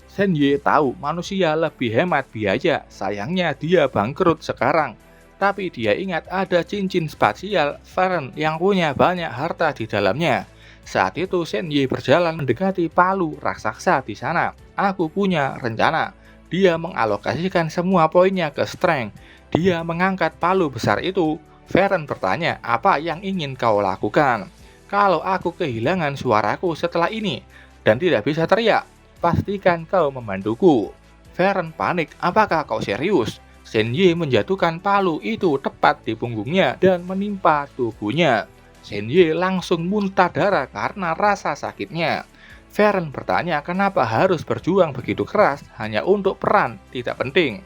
Shenyi tahu manusia lebih hemat biaya, sayangnya dia bangkrut sekarang. Tapi dia ingat ada cincin spasial Feren yang punya banyak harta di dalamnya. Saat itu Shenyi berjalan mendekati palu raksasa di sana. Aku punya rencana. Dia mengalokasikan semua poinnya ke strength. Dia mengangkat palu besar itu. Feren bertanya, apa yang ingin kau lakukan? Kalau aku kehilangan suaraku setelah ini dan tidak bisa teriak, pastikan kau membantuku. Feren panik, apakah kau serius? Shenyi menjatuhkan palu itu tepat di punggungnya dan menimpa tubuhnya. Shenyi langsung muntah darah karena rasa sakitnya. Feren bertanya, kenapa harus berjuang begitu keras hanya untuk peran tidak penting?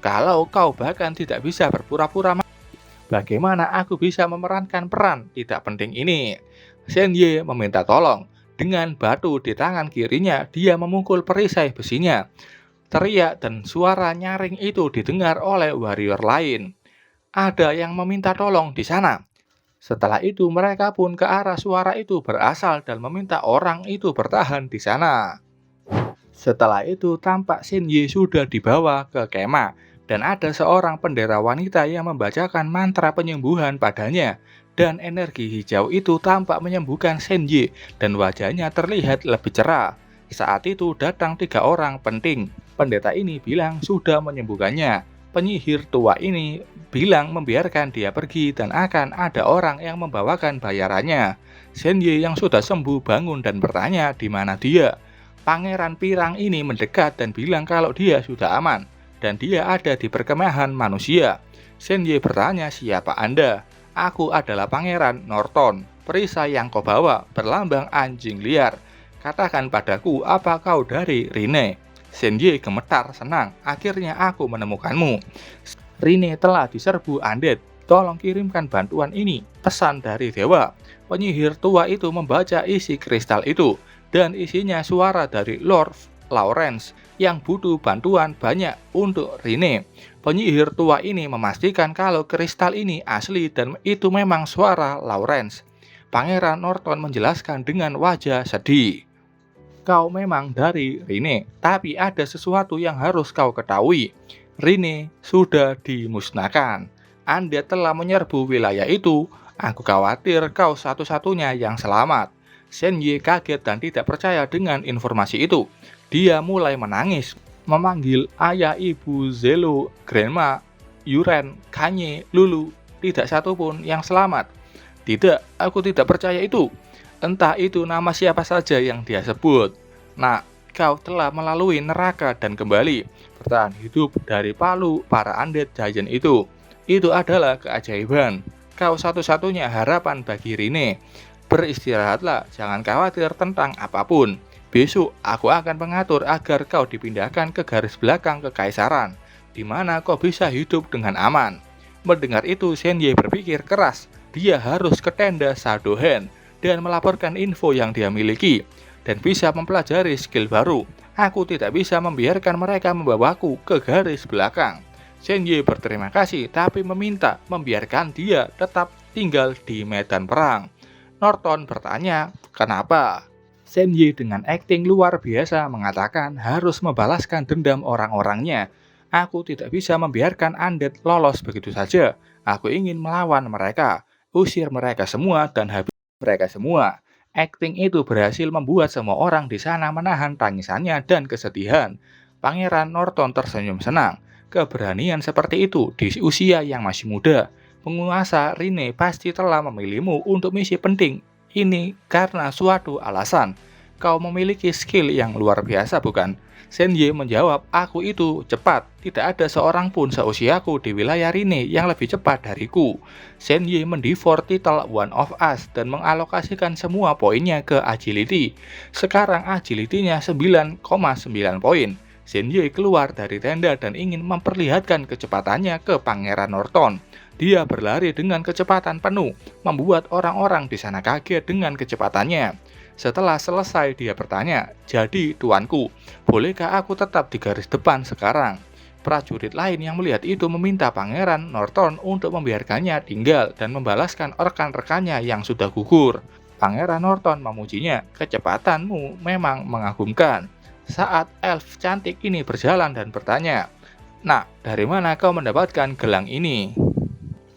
Kalau kau bahkan tidak bisa berpura-pura mati, bagaimana aku bisa memerankan peran tidak penting ini? Shenyi meminta tolong. Dengan batu di tangan kirinya, dia memukul perisai besinya. Teriak dan suara nyaring itu didengar oleh warrior lain. Ada yang meminta tolong di sana. Setelah itu mereka pun ke arah suara itu berasal dan meminta orang itu bertahan di sana. Setelah itu tampak Shenyi sudah dibawa ke kemah dan ada seorang pendeta wanita yang membacakan mantra penyembuhan padanya dan energi hijau itu tampak menyembuhkan Shenyi dan wajahnya terlihat lebih cerah. Saat itu datang 3 orang penting. Pendeta ini bilang sudah menyembuhkannya. Penyihir tua ini bilang membiarkan dia pergi dan akan ada orang yang membawakan bayarannya. Shenyi yang sudah sembuh bangun dan bertanya di mana dia. Pangeran Pirang ini mendekat dan bilang kalau dia sudah aman dan dia ada di perkemahan manusia. Shenyi bertanya, siapa Anda? Aku adalah Pangeran Norton. Perisai yang kau bawa berlambang anjing liar. Katakan padaku, apa kau dari Rine? Shenyi gemetar senang, akhirnya aku menemukanmu. Rine telah diserbu undead, tolong kirimkan bantuan ini, pesan dari dewa. Penyihir tua itu membaca isi kristal itu, dan isinya suara dari Lord Lawrence yang butuh bantuan banyak untuk Rine. Penyihir tua ini memastikan kalau kristal ini asli dan itu memang suara Lawrence. Pangeran Norton menjelaskan dengan wajah sedih. Kau memang dari Rine, tapi ada sesuatu yang harus kau ketahui. Rine sudah dimusnahkan. Anda telah menyerbu wilayah itu. Aku khawatir kau satu-satunya yang selamat. Senye kaget dan tidak percaya dengan informasi itu. Dia mulai menangis, memanggil ayah, ibu, Zelo, grandma, Yuren, Kanye, Lulu. Tidak satupun yang selamat. Tidak, aku tidak percaya itu. Entah itu nama siapa saja yang dia sebut. Nah, kau telah melalui neraka dan kembali bertahan hidup dari palu para undead giant itu. Itu adalah keajaiban. Kau satu-satunya harapan bagi Rine. Beristirahatlah, jangan khawatir tentang apapun. Besok aku akan mengatur agar kau dipindahkan ke garis belakang kekaisaran, di mana kau bisa hidup dengan aman. Mendengar itu, Senye berpikir keras. Dia harus ke tenda Shadowhand dan melaporkan info yang dia miliki dan bisa mempelajari skill baru. Aku tidak bisa membiarkan mereka membawaku ke garis belakang. Senye berterima kasih tapi meminta membiarkan dia tetap tinggal di medan perang. Norton bertanya, kenapa? Senye dengan akting luar biasa mengatakan harus membalaskan dendam orang-orangnya. Aku tidak bisa membiarkan undead lolos begitu saja. Aku ingin melawan mereka. Usir mereka semua dan habis mereka semua. Akting itu berhasil membuat semua orang di sana menahan tangisannya dan kesedihan. Pangeran Norton tersenyum senang. Keberanian seperti itu di usia yang masih muda. Penguasa Rine pasti telah memilihmu untuk misi penting ini karena suatu alasan. Kau memiliki skill yang luar biasa, bukan? Senye menjawab, aku itu cepat. Tidak ada seorang pun seusiaku di wilayah Rine yang lebih cepat dariku. Senye mendefault title One of Us dan mengalokasikan semua poinnya ke agility. Sekarang agility-nya 9,9 poin. Senye keluar dari tenda dan ingin memperlihatkan kecepatannya ke Pangeran Norton. Dia berlari dengan kecepatan penuh, membuat orang-orang di sana kaget dengan kecepatannya. Setelah selesai dia bertanya, jadi tuanku, bolehkah aku tetap di garis depan sekarang? Prajurit lain yang melihat itu meminta Pangeran Norton untuk membiarkannya tinggal dan membalaskan rekan-rekannya yang sudah gugur. Pangeran Norton memujinya, kecepatanmu memang mengagumkan. Saat elf cantik ini berjalan dan bertanya, nah, dari mana kau mendapatkan gelang ini?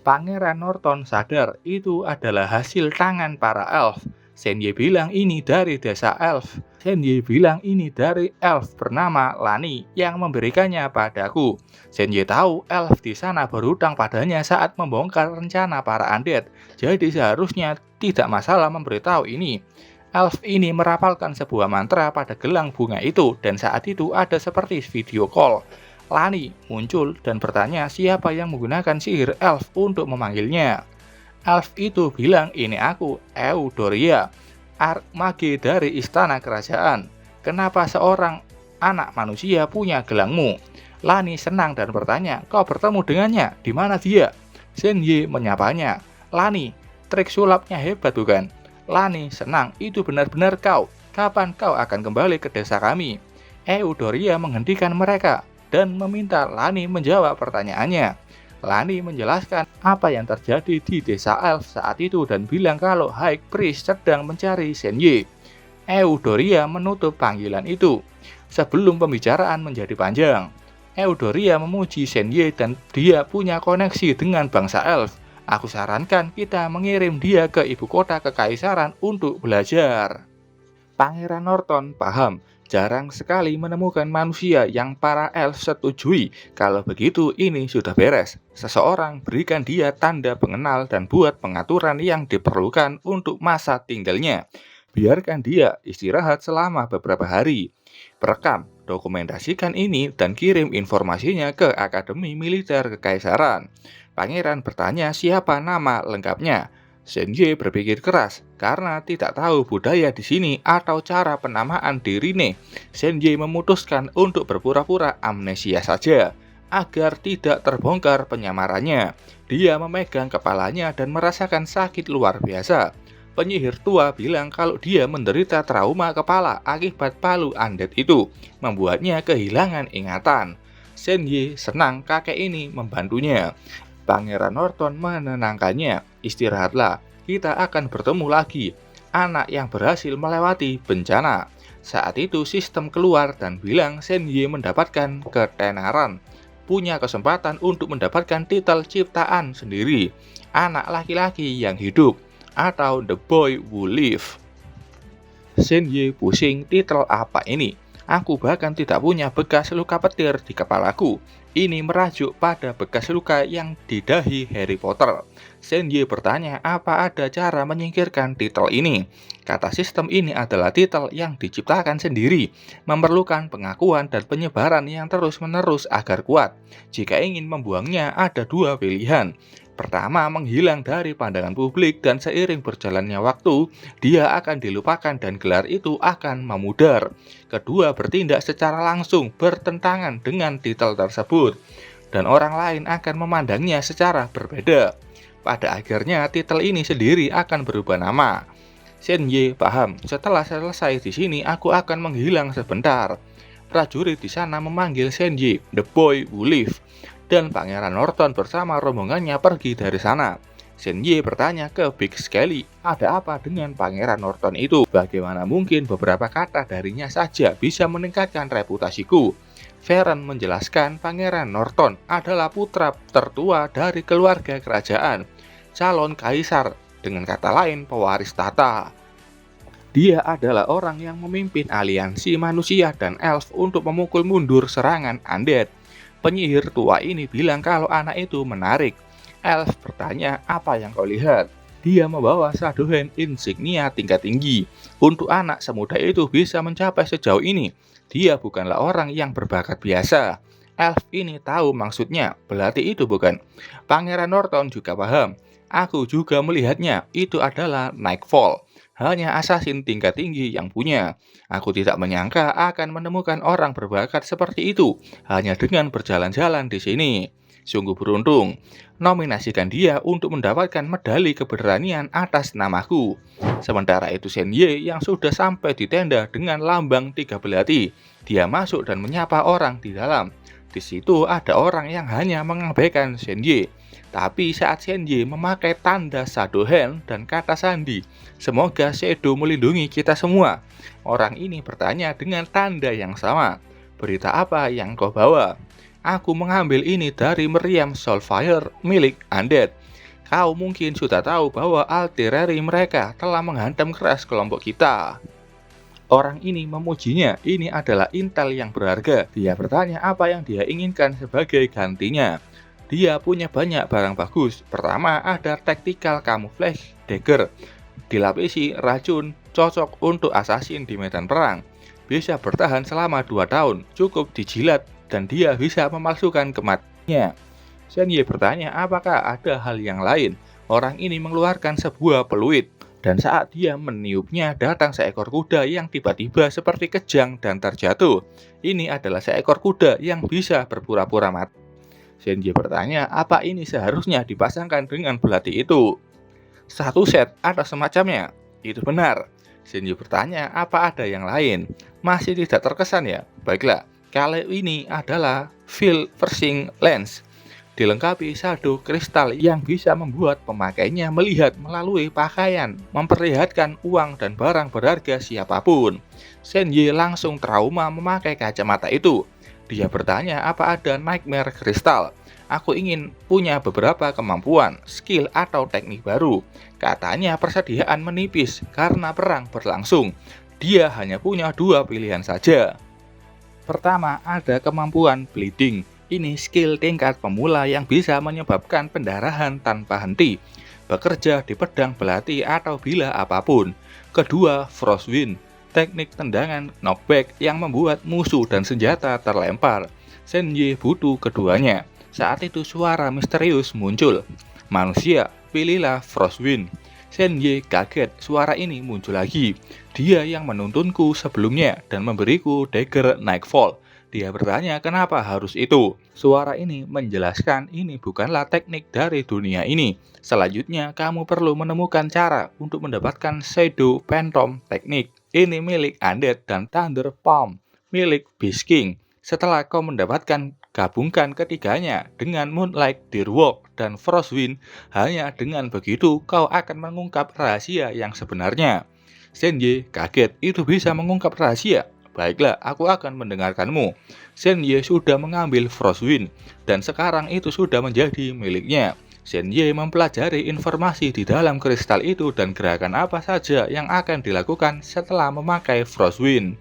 Pangeran Norton sadar itu adalah hasil tangan para elf. Senye bilang ini dari desa elf. Senye bilang ini dari elf bernama Lani yang memberikannya padaku. Senye tahu elf di sana berhutang padanya saat membongkar rencana para undead. Jadi seharusnya tidak masalah memberitahu ini. Elf ini merapalkan sebuah mantra pada gelang bunga itu dan saat itu ada seperti video call. Lani muncul dan bertanya siapa yang menggunakan sihir elf untuk memanggilnya. Elf itu bilang, ini aku, Eodoria, mage dari istana kerajaan. Kenapa seorang anak manusia punya gelangmu? Lani senang dan bertanya, kau bertemu dengannya, di mana dia? Senye menyapanya, Lani, trik sulapnya hebat bukan? Lani senang, itu benar-benar kau. Kapan kau akan kembali ke desa kami? Eodoria menghentikan mereka dan meminta Lani menjawab pertanyaannya. Lani menjelaskan apa yang terjadi di desa elf saat itu dan bilang kalau High Priest sedang mencari Senye. Eodoria menutup panggilan itu. Sebelum pembicaraan menjadi panjang, Eodoria memuji Senye dan dia punya koneksi dengan bangsa elf. Aku sarankan kita mengirim dia ke ibu kota kekaisaran untuk belajar. Pangeran Norton paham. Jarang sekali menemukan manusia yang para elf setujui. Kalau begitu ini sudah beres. Seseorang berikan dia tanda pengenal dan buat pengaturan yang diperlukan untuk masa tinggalnya. Biarkan dia istirahat selama beberapa hari. Perekam, dokumentasikan ini dan kirim informasinya ke Akademi Militer Kekaisaran. Pangeran bertanya siapa nama lengkapnya. Senye berpikir keras karena tidak tahu budaya di sini atau cara penamaan di Rine. Senye memutuskan untuk berpura-pura amnesia saja agar tidak terbongkar penyamarannya. Dia memegang kepalanya dan merasakan sakit luar biasa. Penyihir tua bilang kalau dia menderita trauma kepala akibat palu undead itu, membuatnya kehilangan ingatan. Senye senang kakek ini membantunya. Pangeran Norton menenangkannya, istirahatlah, kita akan bertemu lagi. Anak yang berhasil melewati bencana. Saat itu sistem keluar dan bilang Senye mendapatkan ketenaran. Punya kesempatan untuk mendapatkan titel ciptaan sendiri. Anak laki-laki yang hidup. Atau The Boy Who Live. Senye pusing, titel apa ini? Aku bahkan tidak punya bekas luka petir di kepalaku. Ini merajuk pada bekas luka yang di dahi Harry Potter. Senye bertanya apa ada cara menyingkirkan titel ini. Kata sistem ini adalah titel yang diciptakan sendiri, memerlukan pengakuan dan penyebaran yang terus-menerus agar kuat. Jika ingin membuangnya ada dua pilihan. Pertama, menghilang dari pandangan publik dan seiring berjalannya waktu, dia akan dilupakan dan gelar itu akan memudar. Kedua, bertindak secara langsung bertentangan dengan titel tersebut, dan orang lain akan memandangnya secara berbeda. Pada akhirnya, titel ini sendiri akan berubah nama. Senye paham, setelah selesai di sini, aku akan menghilang sebentar. Prajurit di sana memanggil Senye, The Boy Who Live, dan Pangeran Norton bersama rombongannya pergi dari sana. Senye bertanya ke Big Skelly, ada apa dengan Pangeran Norton itu? Bagaimana mungkin beberapa kata darinya saja bisa meningkatkan reputasiku? Varen menjelaskan Pangeran Norton adalah putra tertua dari keluarga kerajaan, calon kaisar, dengan kata lain pewaris tata. Dia adalah orang yang memimpin aliansi manusia dan elf untuk memukul mundur serangan undead. Penyihir tua ini bilang kalau anak itu menarik. Elf bertanya, apa yang kau lihat? Dia membawa Shadowhand insignia tingkat tinggi. Untuk anak semuda itu bisa mencapai sejauh ini, dia bukanlah orang yang berbakat biasa. Elf ini tahu maksudnya, berarti itu bukan. Pangeran Norton juga paham. Aku juga melihatnya, itu adalah Nightfall. Hanya assassin tingkat tinggi yang punya. Aku tidak menyangka akan menemukan orang berbakat seperti itu hanya dengan berjalan-jalan di sini. Sungguh beruntung. Nominasikan dia untuk mendapatkan medali keberanian atas namaku. Sementara itu Senye yang sudah sampai di tenda dengan lambang 3 belati. Dia masuk dan menyapa orang di dalam. Di situ ada orang yang hanya mengabaikan Senye. Tapi saat Senye memakai tanda Shadowhand dan kata sandi, semoga Shadow melindungi kita semua. Orang ini bertanya dengan tanda yang sama. Berita apa yang kau bawa? Aku mengambil ini dari meriam Soulfire milik Undead. Kau mungkin sudah tahu bahwa artileri mereka telah menghantam keras kelompok kita. Orang ini memujinya, ini adalah intel yang berharga. Dia bertanya apa yang dia inginkan sebagai gantinya. Dia punya banyak barang bagus. Pertama ada tactical camouflage dagger. Dilapisi racun, cocok untuk assassin di medan perang. Bisa bertahan selama 2 tahun, cukup dijilat dan dia bisa memalsukan kematiannya. Senye bertanya apakah ada hal yang lain. Orang ini mengeluarkan sebuah peluit. Dan saat dia meniupnya datang seekor kuda yang tiba-tiba seperti kejang dan terjatuh. Ini adalah seekor kuda yang bisa berpura-pura mati. Senye bertanya, apa ini seharusnya dipasangkan dengan belati itu? Satu set ada semacamnya. Itu benar. Senye bertanya, apa ada yang lain? Masih tidak terkesan ya? Baiklah, kalau ini adalah field piercing lens. Dilengkapi shadow kristal yang bisa membuat pemakainya melihat melalui pakaian, memperlihatkan uang dan barang berharga siapapun. Senye langsung trauma memakai kacamata itu. Dia bertanya apa ada nightmare kristal. Aku ingin punya beberapa kemampuan, skill atau teknik baru. Katanya persediaan menipis karena perang berlangsung. Dia hanya punya 2 pilihan saja. Pertama ada kemampuan bleeding. Ini skill tingkat pemula yang bisa menyebabkan pendarahan tanpa henti. Bekerja di pedang belati atau bila apapun. Kedua, Frostwind. Teknik tendangan knockback yang membuat musuh dan senjata terlempar. Senye butuh keduanya. Saat itu suara misterius muncul. Manusia, pilihlah Frostwind. Senye kaget, suara ini muncul lagi. Dia yang menuntunku sebelumnya dan memberiku dagger Nightfall. Dia bertanya kenapa harus itu. Suara ini menjelaskan ini bukanlah teknik dari dunia ini. Selanjutnya kamu perlu menemukan cara untuk mendapatkan Shadow Phantom teknik. Ini milik Undead dan Thunder Palm milik Beast King. Setelah kau mendapatkan Gabungkan ketiganya dengan Moonlight Direwolf dan Frostwind. Hanya dengan begitu kau akan mengungkap rahasia yang sebenarnya. Senye kaget, itu bisa mengungkap rahasia. Baiklah, aku akan mendengarkanmu. Senye sudah mengambil Frostwind dan sekarang itu sudah menjadi miliknya. Senye mempelajari informasi di dalam kristal itu dan gerakan apa saja yang akan dilakukan setelah memakai Frostwind.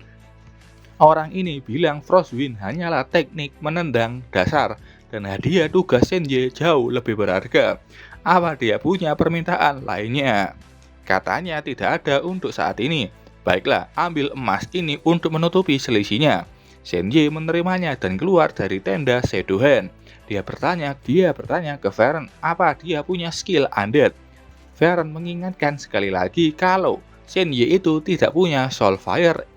Orang ini bilang Frostwind hanyalah teknik menendang dasar dan hadiah tugas Senye jauh lebih berharga. Apa dia punya permintaan lainnya? Katanya tidak ada untuk saat ini. Baiklah, ambil emas ini untuk menutupi selisihnya. Senye menerimanya dan keluar dari tenda Shadowhand. Dia bertanya ke Varen apa dia punya skill undead. Varen mengingatkan sekali lagi kalau Senye itu tidak punya Soulfire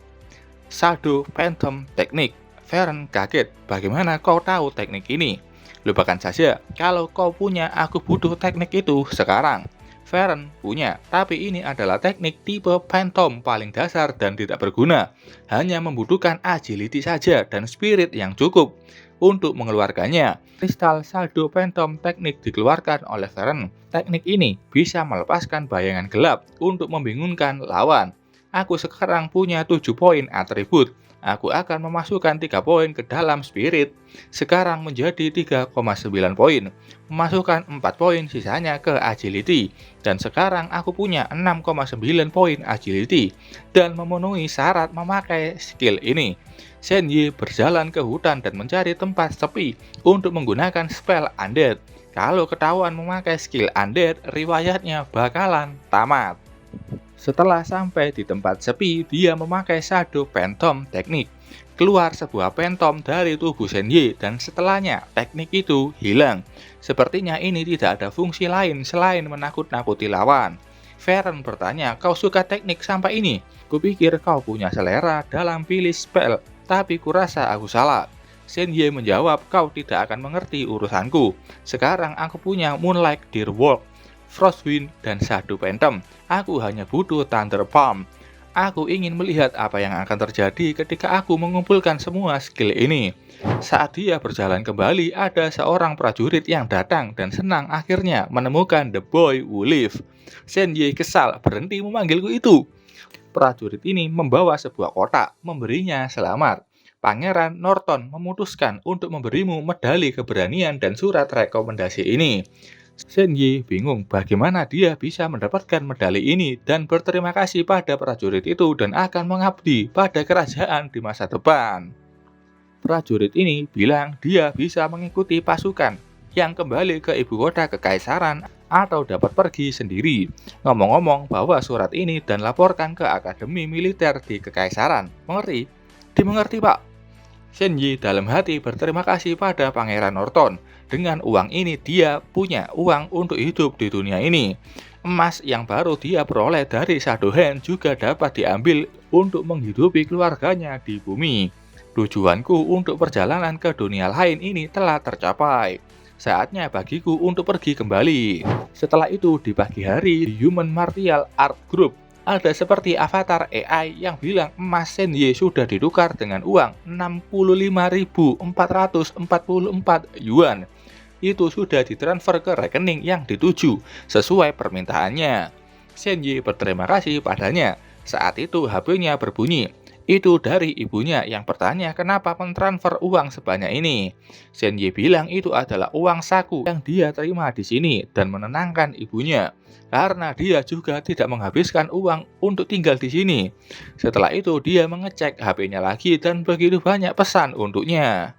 Shadow Phantom Teknik. Varen kaget, bagaimana kau tahu teknik ini? Lupakan saja, kalau kau punya aku butuh teknik itu sekarang. Varen punya, tapi ini adalah teknik tipe Phantom paling dasar dan tidak berguna. Hanya membutuhkan agility saja dan spirit yang cukup untuk mengeluarkannya. Kristal Shadow Phantom Teknik dikeluarkan oleh Varen. Teknik ini bisa melepaskan bayangan gelap untuk membingungkan lawan. Aku sekarang punya 7 poin atribut. Aku akan memasukkan 3 poin ke dalam spirit. Sekarang menjadi 3,9 poin. Memasukkan 4 poin sisanya ke agility. Dan sekarang aku punya 6,9 poin agility. Dan memenuhi syarat memakai skill ini. Senye berjalan ke hutan dan mencari tempat sepi untuk menggunakan spell undead. Kalau ketahuan memakai skill undead, riwayatnya bakalan tamat. Setelah sampai di tempat sepi, dia memakai Shadow Phantom Teknik. Keluar sebuah phantom dari tubuh Senye dan setelahnya teknik itu hilang. Sepertinya ini tidak ada fungsi lain selain menakut-nakuti lawan. Varen bertanya, kau suka teknik sampai ini? Kupikir kau punya selera dalam pilih spell, tapi kurasa aku salah. Senye menjawab, kau tidak akan mengerti urusanku. Sekarang aku punya Moonlight Direwolf, Frostwind, dan Shadow Phantom. Aku hanya butuh Thunder Palm. Aku ingin melihat apa yang akan terjadi ketika aku mengumpulkan semua skill ini. Saat dia berjalan kembali, ada seorang prajurit yang datang dan senang akhirnya menemukan The Boy Who Live. Senye kesal, berhenti memanggilku itu. Prajurit ini membawa sebuah kotak, memberinya selamat. Pangeran Norton memutuskan untuk memberimu medali keberanian dan surat rekomendasi ini. Senye bingung bagaimana dia bisa mendapatkan medali ini dan berterima kasih pada prajurit itu dan akan mengabdi pada kerajaan di masa depan. Prajurit ini bilang dia bisa mengikuti pasukan yang kembali ke ibu kota kekaisaran atau dapat pergi sendiri. Ngomong-ngomong, bawa surat ini dan laporkan ke akademi militer di kekaisaran. Mengerti? Dimengerti, Pak. Senye dalam hati berterima kasih pada Pangeran Norton. Dengan uang ini dia punya uang untuk hidup di dunia ini. Emas yang baru dia peroleh dari Shadowhand juga dapat diambil untuk menghidupi keluarganya di bumi. Tujuanku untuk perjalanan ke dunia lain ini telah tercapai. Saatnya bagiku untuk pergi kembali. Setelah itu di pagi hari di Human Martial Art Group, ada seperti avatar AI yang bilang emas Senye sudah ditukar dengan uang 65.444 yuan. Itu sudah ditransfer ke rekening yang dituju sesuai permintaannya. Senye berterima kasih padanya. Saat itu HP-nya berbunyi. Itu dari ibunya yang bertanya kenapa mentransfer uang sebanyak ini. Senye bilang itu adalah uang saku yang dia terima di sini dan menenangkan ibunya. Karena dia juga tidak menghabiskan uang untuk tinggal di sini. Setelah itu dia mengecek HP-nya lagi dan begitu banyak pesan untuknya.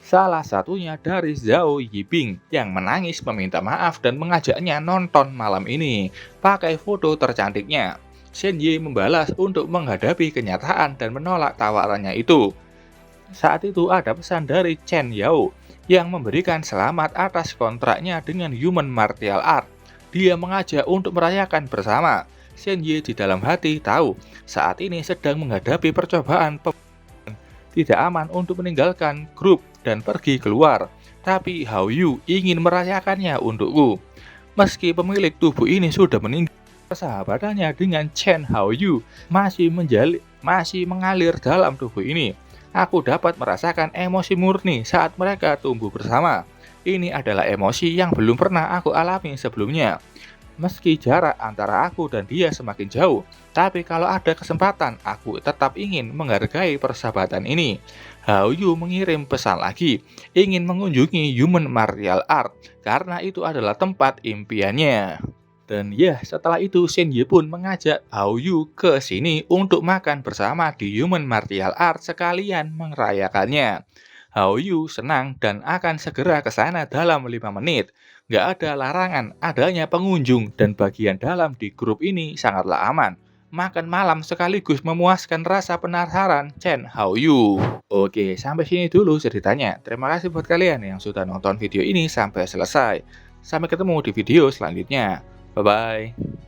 Salah satunya dari Zhao Yibing yang menangis meminta maaf dan mengajaknya nonton malam ini. Pakai foto tercantiknya. Senye membalas untuk menghadapi kenyataan dan menolak tawarannya itu. Saat itu ada pesan dari Chen Yao yang memberikan selamat atas kontraknya dengan Human Martial Art. Dia mengajak untuk merayakan bersama. Senye di dalam hati tahu saat ini sedang menghadapi percobaan tidak aman untuk meninggalkan grup dan pergi keluar. Tapi Hao Yu ingin merayakannya untukku. Meski pemilik tubuh ini sudah meninggal, persahabatannya dengan Chen Hao Yu masih mengalir dalam tubuh ini. Aku dapat merasakan emosi murni saat mereka tumbuh bersama. Ini adalah emosi yang belum pernah aku alami sebelumnya. Meski jarak antara aku dan dia semakin jauh, tapi kalau ada kesempatan, aku tetap ingin menghargai persahabatan ini. Hao mengirim pesan lagi, ingin mengunjungi Human Martial Art, karena itu adalah tempat impiannya. Dan ya, setelah itu Shen Ye pun mengajak ke sini untuk makan bersama di Human Martial Art sekalian merayakannya. Senang dan akan segera ke sana dalam 5 menit. Nggak ada larangan adanya pengunjung dan bagian dalam di grup ini sangatlah aman. Makan malam sekaligus memuaskan rasa penasaran Chen Haoyu. Oke, sampai sini dulu ceritanya. Terima kasih buat kalian yang sudah nonton video ini sampai selesai. Sampai ketemu di video selanjutnya. Bye-bye.